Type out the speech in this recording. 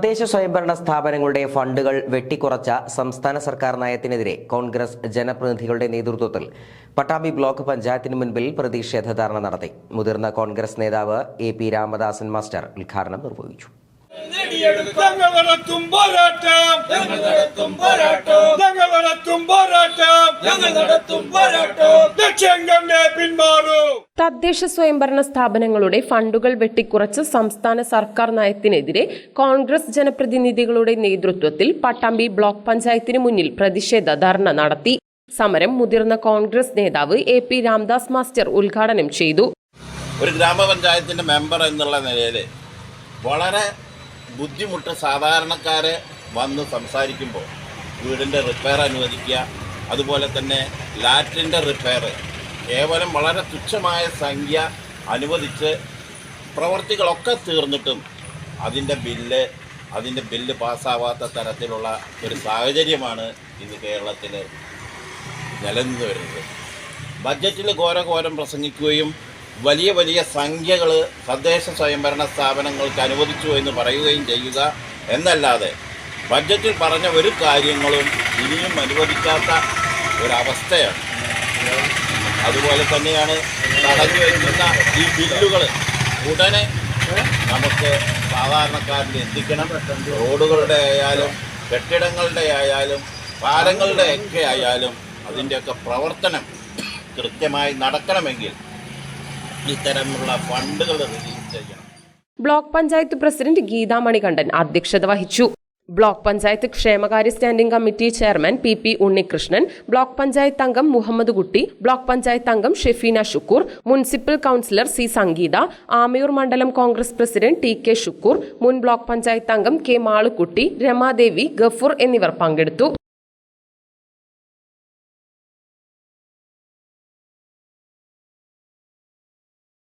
തദ്ദേശ സ്വയംഭരണ സ്ഥാപനങ്ങളുടെ ഫണ്ടുകൾ വെട്ടിക്കുറച്ച സംസ്ഥാന സർക്കാർ നയത്തിനെതിരെ കോൺഗ്രസ് ജനപ്രതിനിധികളുടെ നേതൃത്വത്തിൽ പട്ടാമ്പി ബ്ലോക്ക് പഞ്ചായത്തിന് മുൻപിൽ പ്രതിഷേധ ധർണ നടത്തി. മുതിർന്ന കോൺഗ്രസ് നേതാവ് AP രാമദാസൻ മാസ്റ്റർ ഉദ്ഘാടനം നിർവഹിച്ചു. തദ്ദേശ സ്വയംഭരണ സ്ഥാപനങ്ങളുടെ ഫണ്ടുകൾ വെട്ടിക്കുറച്ച് സംസ്ഥാന സർക്കാർ നയത്തിനെതിരെ കോൺഗ്രസ് ജനപ്രതിനിധികളുടെ നേതൃത്വത്തിൽ പട്ടാമ്പി ബ്ലോക്ക് പഞ്ചായത്തിന് മുന്നിൽ പ്രതിഷേധ ധർണ നടത്തി. സമരം മുതിർന്ന കോൺഗ്രസ് നേതാവ് AP രാമദാസ് മാസ്റ്റർ ഉദ്ഘാടനം ചെയ്തു. ഒരു ഗ്രാമപഞ്ചായത്തിന്റെ മെമ്പർ എന്നുള്ള നിലയിൽ വളരെ ബുദ്ധിമുട്ട് സാധാരണക്കാരെ വന്ന് സംസാരിക്കുമ്പോൾ വീടിൻ്റെ റിപ്പയർ അനുവദിക്കുക, അതുപോലെ തന്നെ ലാറ്റിൻ്റെ റിപ്പയർ കേവലം വളരെ തുച്ഛമായ സംഖ്യ അനുവദിച്ച് പ്രവർത്തികളൊക്കെ തീർന്നിട്ടും അതിൻ്റെ ബില്ല് പാസ്സാവാത്ത തരത്തിലുള്ള ഒരു സാഹചര്യമാണ് ഇന്ന് കേരളത്തിൽ നിലനിന്ന് വരുന്നത്. ബഡ്ജറ്റിൽ ഘോരം പ്രസംഗിക്കുകയും വലിയ സംഖ്യകൾ തദ്ദേശ സ്വയംഭരണ സ്ഥാപനങ്ങൾക്ക് അനുവദിച്ചു എന്ന് പറയുകയും ചെയ്യുക എന്നല്ലാതെ ബഡ്ജറ്റിൽ പറഞ്ഞ ഒരു കാര്യങ്ങളും ഇനിയും അനുവദിക്കാത്ത ഒരവസ്ഥയാണ്. അതുപോലെ തന്നെയാണ് തടഞ്ഞു വയ്ക്കുന്ന ഈ ബില്ലുകൾ ഉടനെ നമുക്ക് സാധാരണക്കാരിൽ എത്തിക്കണം. റോഡുകളുടെ ആയാലും കെട്ടിടങ്ങളുടെ ആയാലും പാലങ്ങളുടെ ഒക്കെ ആയാലും അതിൻ്റെയൊക്കെ പ്രവർത്തനം കൃത്യമായി നടക്കണമെങ്കിൽ ഇത്തരമുള്ള ഫണ്ടുകൾ റിലീസ് ചെയ്യണം. ബ്ലോക്ക് പഞ്ചായത്ത് പ്രസിഡന്റ് ഗീതാ മണികണ്ഠൻ അധ്യക്ഷത വഹിച്ചു. ബ്ലോക്ക് പഞ്ചായത്ത് ക്ഷേമകാര്യ standing committee chairman PP Unnikrishnan, block panchayat അംഗം മുഹമ്മദ് കുട്ടി, ബ്ലോക്ക് പഞ്ചായത്ത് അംഗം Shefeena Shukkur, municipal councillor C Sangeetha, Amayur മണ്ഡലം കോൺഗ്രസ് പ്രസിഡന്റ് TK ഷുക്കൂർ, മുൻ ബ്ലോക്ക് പഞ്ചായത്ത് അംഗം K മാളുക്കുട്ടി, രമാദേവി, ഗഫൂർ എന്നിവർ പങ്കെടുത്തു.